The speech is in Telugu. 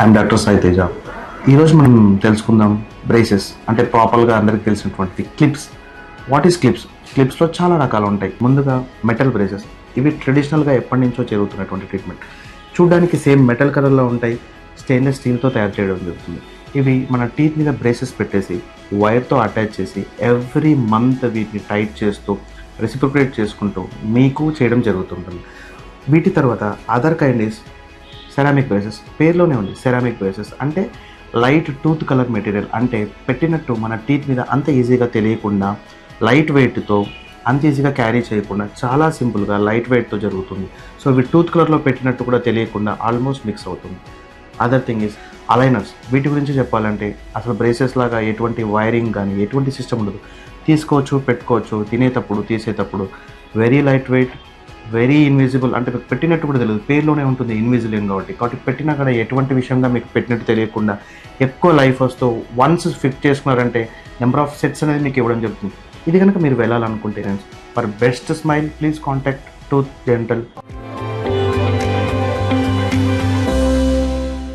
I'm doctor Sai Teja. ఈరోజు మనం తెలుసుకుందాం బ్రేసెస్ అంటే ప్రాపర్గా అందరికి తెలిసినటువంటి క్లిప్స్. What is clips? క్లిప్స్లో చాలా రకాలు ఉంటాయి. ముందుగా మెటల్ బ్రేసెస్. ఇవి ట్రెడిషనల్గా ఎప్పటి నుంచో జరుగుతున్నటువంటి ట్రీట్మెంట్. చూడడానికి సేమ్ మెటల్ కలర్లో ఉంటాయి. స్టెయిన్లెస్ స్టీల్తో తయారు చేయడం జరుగుతుంది. ఇవి మన టీత్ మీద బ్రేసెస్ పెట్టేసి వైర్తో అటాచ్ చేసి ఎవ్రీ మంత్ వీటిని టైట్ చేస్తూ రెసిప్రొకేట్ చేసుకుంటూ మీకు చేయడం జరుగుతుంటుంది. వీటి తర్వాత other kind is ceramic braces. పేరులోనే ఉంది సెరామిక్ బ్రేసెస్. అంటే లైట్ టూత్ కలర్ మెటీరియల్. అంటే పెట్టినట్టు మన టీత్ మీద అంత ఈజీగా తెలియకుండా లైట్ వెయిట్తో అంత ఈజీగా క్యారీ చేయకుండా చాలా సింపుల్గా లైట్ వెయిట్తో జరుగుతుంది. సో ఇవి టూత్ కలర్లో పెట్టినట్టు కూడా తెలియకుండా ఆల్మోస్ట్ మిక్స్ అవుతుంది. Other thing is aligners. వీటి గురించి చెప్పాలంటే అసలు బ్రేసెస్ లాగా ఎటువంటి వైరింగ్ కానీ ఎటువంటి సిస్టమ్ ఉండదు. తీసుకోవచ్చు, పెట్టుకోవచ్చు, తినేటప్పుడు తీసేటప్పుడు. Very light weight, very invisible. అంటే మీకు పెట్టినట్టు కూడా తెలియదు, పేరులోనే ఉంటుంది ఇన్విజిబుల్ కాబట్టి పెట్టినా కూడా ఎటువంటి విషయంగా మీకు పెట్టినట్టు తెలియకుండా ఎక్కువ లైఫ్ వస్తూ వన్స్ ఫిట్ చేసుకున్నారంటే నెంబర్ ఆఫ్ సెట్స్ అనేది మీకు ఇవ్వడం జరుగుతుంది. ఇది కనుక మీరు వెళ్ళాలనుకుంటే for best smile please contact tooth dental.